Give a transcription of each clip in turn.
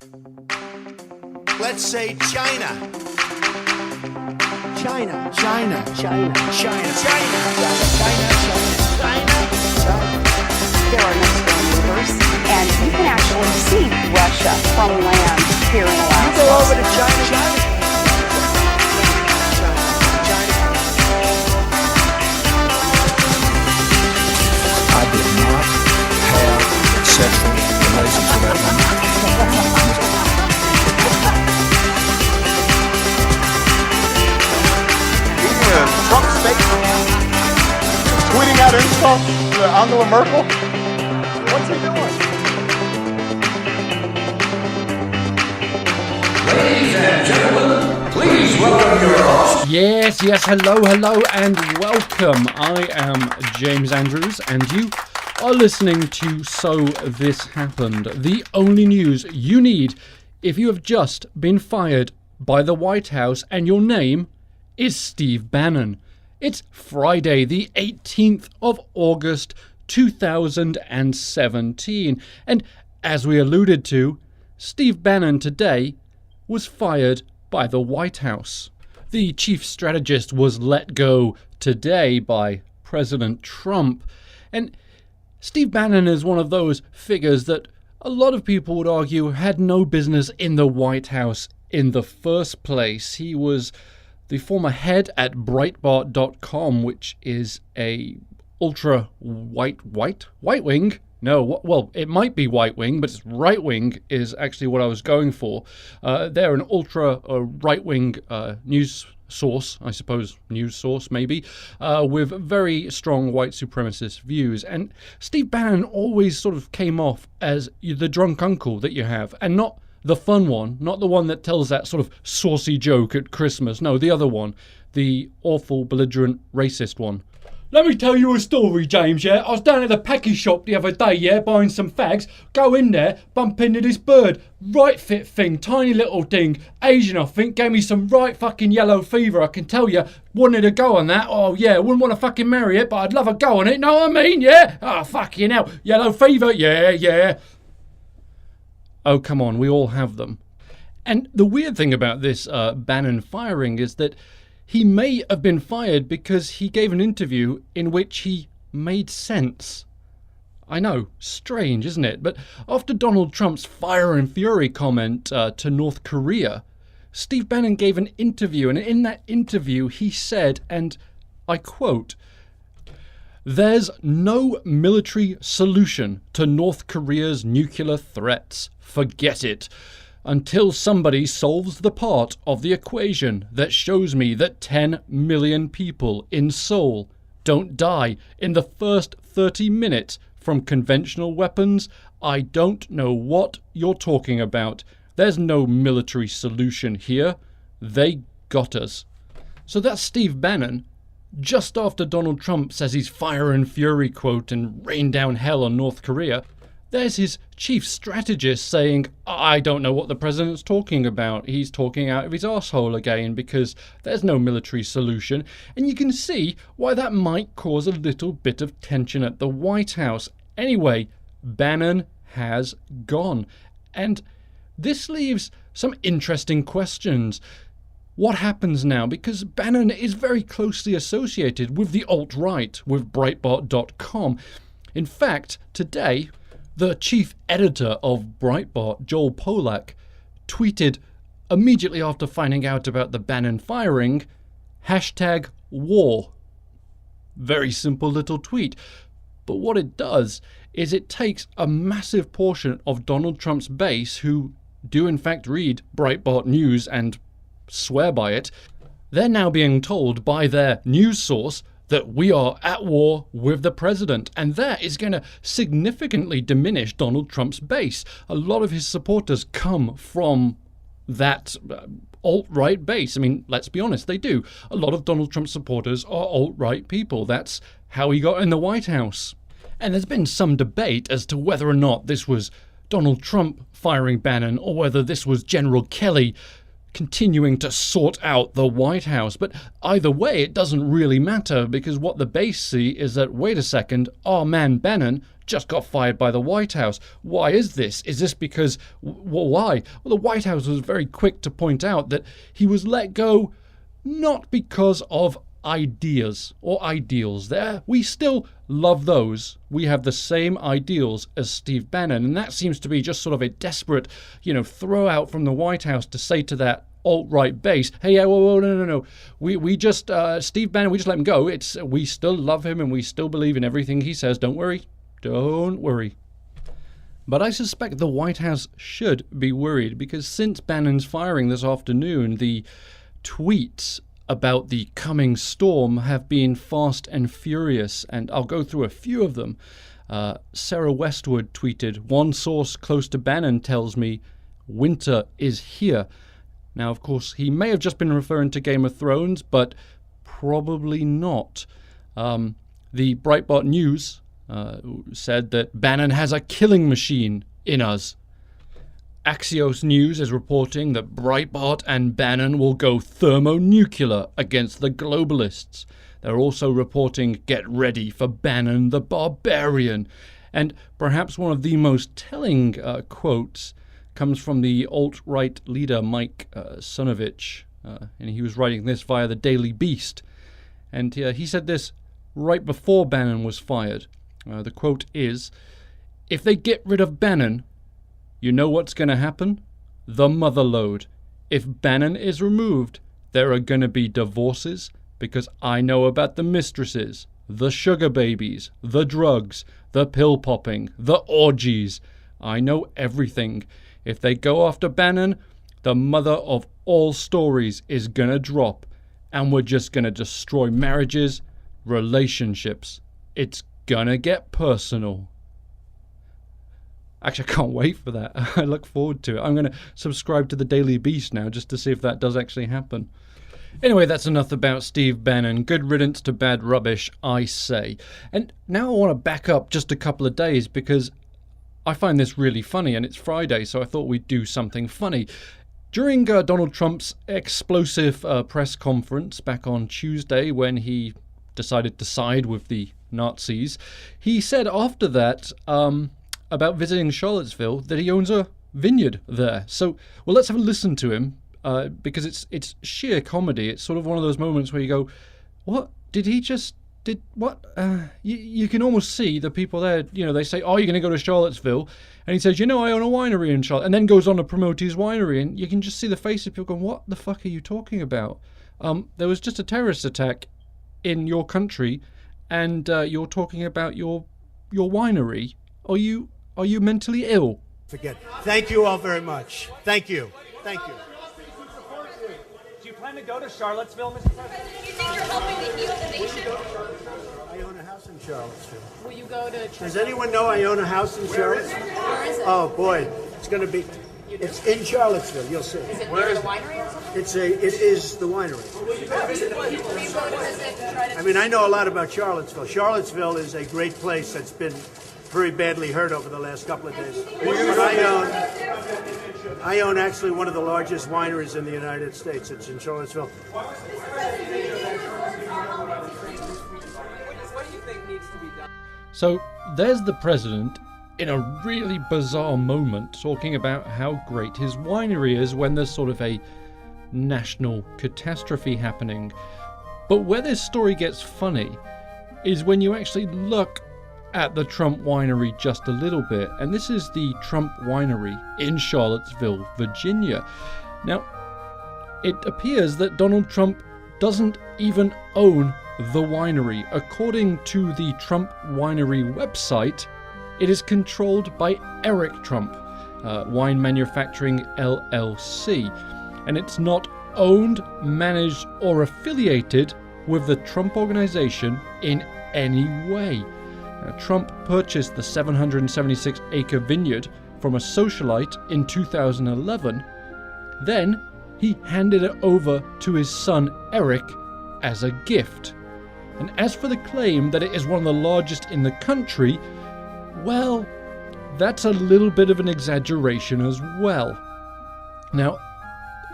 Let's say China. China. China. China. China. China. There are no storm movers, and you can actually see Russia from land here in Alaska. Go over to China. I did not have sexual relations with that woman. Trump's statement, tweeting out insults to Angela Merkel. What's he doing? Ladies and gentlemen, please welcome your host. Yes, hello, and welcome. I am James Andrews, and you are listening to So This Happened, the only news you need if you have just been fired by the White House and your name is Steve Bannon. It's Friday, the 18th of August, 2017, and as we alluded to, Steve Bannon today was fired by the White House. The chief strategist was let go today by President Trump, and Steve Bannon is one of those figures that a lot of people would argue had no business in the White House in the first place. He was the former head at Breitbart.com, which is a ultra white wing. No, well, it might be white wing, but it's right wing is actually what I was going for. They're an ultra right wing news source, I suppose, news source maybe, with very strong white supremacist views. And Steve Bannon always sort of came off as the drunk uncle that you have, and not the fun one, not the one that tells that sort of saucy joke at Christmas. No, the other one, the awful, belligerent, racist one. Let me tell you a story, James, yeah? I was down at the package shop the other day, yeah, buying some fags. Go in there, bump into this bird. Right fit thing, tiny little thing. Asian, I think, gave me some right fucking yellow fever, I can tell you. Wanted a go on that. Oh, yeah, wouldn't want to fucking marry it, but I'd love a go on it, know what I mean, yeah? Oh, fucking hell. Yellow fever, yeah. Oh, come on, we all have them. And the weird thing about this Bannon firing is that he may have been fired because he gave an interview in which he made sense. I know, strange, isn't it? But after Donald Trump's fire and fury comment to North Korea, Steve Bannon gave an interview, and in that interview he said, and I quote, "There's no military solution to North Korea's nuclear threats. Forget it. Until somebody solves the part of the equation that shows me that 10 million people in Seoul don't die in the first 30 minutes from conventional weapons, I don't know what you're talking about. There's no military solution here. They got us." So that's Steve Bannon, just after Donald Trump says his fire and fury quote and rain down hell on North Korea. There's his chief strategist saying, I don't know what the president's talking about. He's talking out of his arsehole again because there's no military solution. And you can see why that might cause a little bit of tension at the White House. Anyway, Bannon has gone. And this leaves some interesting questions. What happens now? Because Bannon is very closely associated with the alt-right, with Breitbart.com. In fact, today, the chief editor of Breitbart, Joel Pollack, tweeted immediately after finding out about the Bannon firing, #war. Very simple little tweet. But what it does is it takes a massive portion of Donald Trump's base who do in fact read Breitbart News and swear by it. They're now being told by their news source that we are at war with the president, and that is going to significantly diminish Donald Trump's base. A lot of his supporters come from that alt-right base. I mean, let's be honest, they do. A lot of Donald Trump supporters are alt-right people. That's how he got in the White House. And there's been some debate as to whether or not this was Donald Trump firing Bannon or whether this was General Kelly continuing to sort out the White House. But either way, it doesn't really matter, because what the base see is that, wait a second, our man Bannon just got fired by the White House. Why is this? Is this because, why? Well, the White House was very quick to point out that he was let go not because of ideas or ideals. There, we still love those. We have the same ideals as Steve Bannon, and that seems to be just sort of a desperate, throw out from the White House to say to that alt-right base, hey, whoa, no. We just, Steve Bannon, we just let him go. We still love him and we still believe in everything he says. Don't worry. But I suspect the White House should be worried, because since Bannon's firing this afternoon, the tweets about the coming storm have been fast and furious, and I'll go through a few of them. Sarah Westwood tweeted, "One source close to Bannon tells me winter is here." Now, of course, he may have just been referring to Game of Thrones, but probably not. The Breitbart News said that Bannon has a killing machine in us. Axios News is reporting that Breitbart and Bannon will go thermonuclear against the globalists. They're also reporting, get ready for Bannon the Barbarian. And perhaps one of the most telling quotes comes from the alt-right leader Mike Sunovich. And he was writing this via the Daily Beast. And he said this right before Bannon was fired. The quote is, "If they get rid of Bannon, you know what's going to happen? The mother lode. If Bannon is removed, there are going to be divorces, because I know about the mistresses, the sugar babies, the drugs, the pill popping, the orgies. I know everything. If they go after Bannon, the mother of all stories is going to drop, and we're just going to destroy marriages, relationships. It's going to get personal." Actually, I can't wait for that. I look forward to it. I'm going to subscribe to the Daily Beast now just to see if that does actually happen. Anyway, that's enough about Steve Bannon. Good riddance to bad rubbish, I say. And now I want to back up just a couple of days, because I find this really funny, and it's Friday, so I thought we'd do something funny. During Donald Trump's explosive press conference back on Tuesday, when he decided to side with the Nazis, he said after that about visiting Charlottesville that he owns a vineyard there. So, well, let's have a listen to him, because it's sheer comedy. It's sort of one of those moments where you go, what? You can almost see the people there, they say, oh, you're going to go to Charlottesville. And he says, I own a winery in Charlotte. And then goes on to promote his winery. And you can just see the faces of people going, what the fuck are you talking about? There was just a terrorist attack in your country, and you're talking about your winery. Are you mentally ill? Forget. Thank you all very much. Thank you. Do you plan to go to Charlottesville, Mr. President? Do you think you're helping to heal the nation? I own a house in Charlottesville. Will you go to Does anyone know I own a house in Charlottesville? Where is it? Oh boy, it's going to be. It's in Charlottesville. You'll see. Is it near the winery or something? It is the winery. Will you go visit and try to... I mean, I know a lot about Charlottesville. Charlottesville is a great place that's been very badly hurt over the last couple of days. I own actually one of the largest wineries in the United States. It's in Charlottesville. What do you think needs to be done? So there's the president in a really bizarre moment talking about how great his winery is when there's sort of a national catastrophe happening. But where this story gets funny is when you actually look at the Trump winery just a little bit. And this is the Trump winery in Charlottesville, Virginia. Now, it appears that Donald Trump doesn't even own the winery. According to the Trump winery website, it is controlled by Eric Trump, Wine Manufacturing LLC. And it's not owned, managed, or affiliated with the Trump organization in any way. Trump purchased the 776-acre vineyard from a socialite in 2011. Then he handed it over to his son Eric as a gift. And as for the claim that it is one of the largest in the country, well, that's a little bit of an exaggeration as well. Now,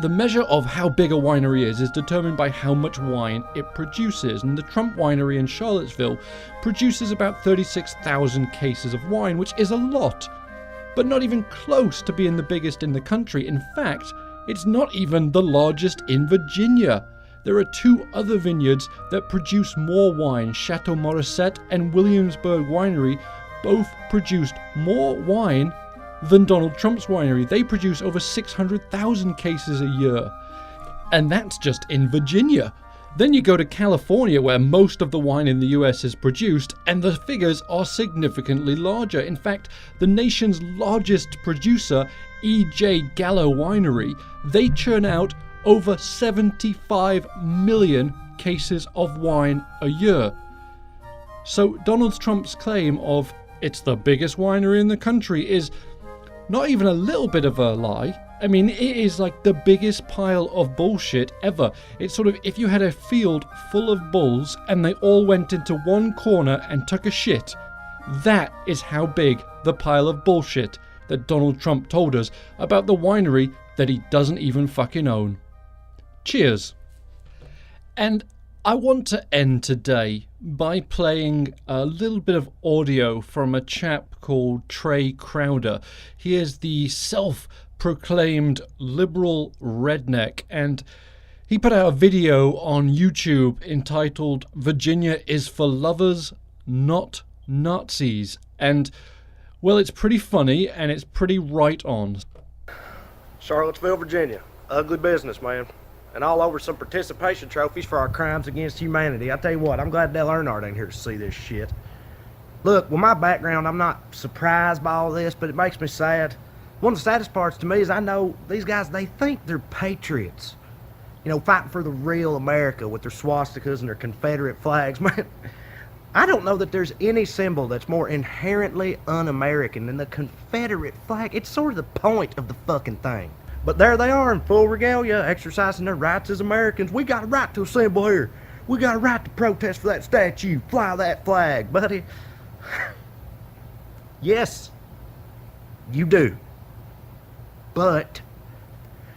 The measure of how big a winery is determined by how much wine it produces, and the Trump Winery in Charlottesville produces about 36,000 cases of wine, which is a lot, but not even close to being the biggest in the country. In fact, it's not even the largest in Virginia. There are two other vineyards that produce more wine. Chateau Morissette and Williamsburg Winery both produced more wine than Donald Trump's winery. They produce over 600,000 cases a year. And that's just in Virginia. Then you go to California, where most of the wine in the US is produced, and the figures are significantly larger. In fact, the nation's largest producer, E.J. Gallo Winery, they churn out over 75 million cases of wine a year. So Donald Trump's claim of it's the biggest winery in the country is not even a little bit of a lie. I mean, it is like the biggest pile of bullshit ever. It's sort of if you had a field full of bulls and they all went into one corner and took a shit. That is how big the pile of bullshit that Donald Trump told us about the winery that he doesn't even fucking own. Cheers. And I want to end today by playing a little bit of audio from a chap called Trey Crowder. He is the self-proclaimed liberal redneck, and he put out a video on YouTube entitled "Virginia is for lovers, not Nazis." And, well, it's pretty funny and it's pretty right on. Charlottesville, Virginia. Ugly business, man. And all over some participation trophies for our crimes against humanity. I tell you what, I'm glad Dale Earnhardt ain't here to see this shit. Look, with my background, I'm not surprised by all this, but it makes me sad. One of the saddest parts to me is I know these guys, they think they're patriots. You know, fighting for the real America with their swastikas and their Confederate flags. Man, I don't know that there's any symbol that's more inherently un-American than the Confederate flag. It's sort of the point of the fucking thing. But there they are in full regalia, exercising their rights as Americans. We got a right to assemble here. We got a right to protest for that statue. Fly that flag, buddy. Yes, you do. But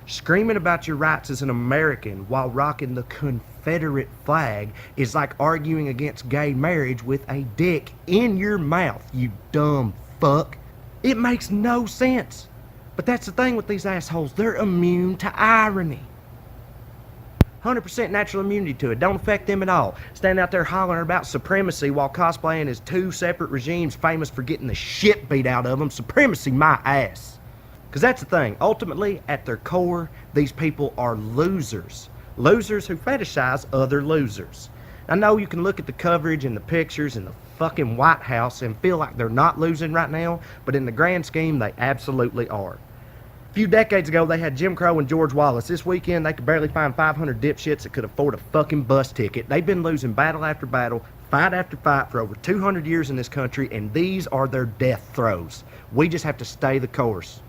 screaming about your rights as an American while rocking the Confederate flag is like arguing against gay marriage with a dick in your mouth, you dumb fuck. It makes no sense. But that's the thing with these assholes. They're immune to irony. 100% natural immunity to it. Don't affect them at all. Stand out there hollering about supremacy while cosplaying as two separate regimes famous for getting the shit beat out of them. Supremacy my ass. Because that's the thing. Ultimately, at their core, these people are losers. Losers who fetishize other losers. I know you can look at the coverage and the pictures and the fucking White House and feel like they're not losing right now, but in the grand scheme, they absolutely are. A few decades ago, they had Jim Crow and George Wallace. This weekend, they could barely find 500 dipshits that could afford a fucking bus ticket. They've been losing battle after battle, fight after fight for over 200 years in this country, and these are their death throes. We just have to stay the course.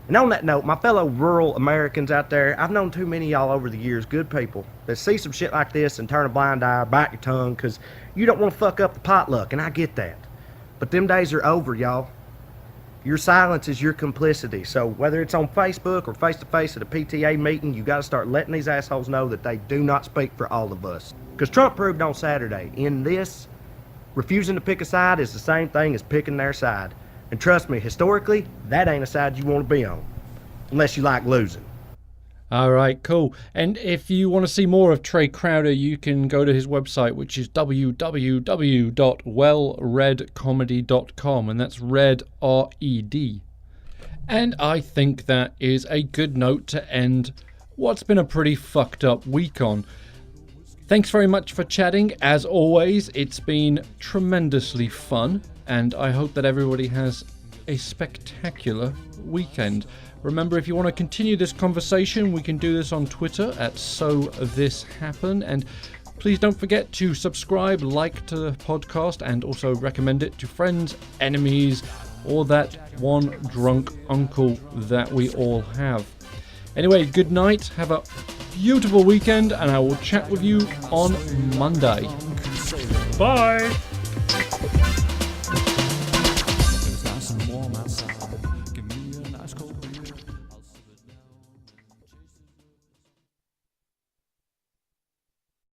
And on that note, my fellow rural Americans out there, I've known too many y'all over the years, good people, that see some shit like this and turn a blind eye or bite your tongue because you don't want to fuck up the potluck, and I get that. But them days are over, y'all. Your silence is your complicity. So whether it's on Facebook or face-to-face at a PTA meeting, you got to start letting these assholes know that they do not speak for all of us. Because Trump proved on Saturday, in this, refusing to pick a side is the same thing as picking their side. And trust me, historically, that ain't a side you want to be on. Unless you like losing. Alright, cool. And if you want to see more of Trey Crowder, you can go to his website, which is www.wellredcomedy.com, and that's red, R-E-D. And I think that is a good note to end what's been a pretty fucked up week on. Thanks very much for chatting. As always, it's been tremendously fun, and I hope that everybody has a spectacular weekend. Remember, if you want to continue this conversation, we can do this on Twitter at SoThisHappen. And please don't forget to subscribe, like to the podcast, and also recommend it to friends, enemies, or that one drunk uncle that we all have. Anyway, good night, have a beautiful weekend, and I will chat with you on Monday. Bye!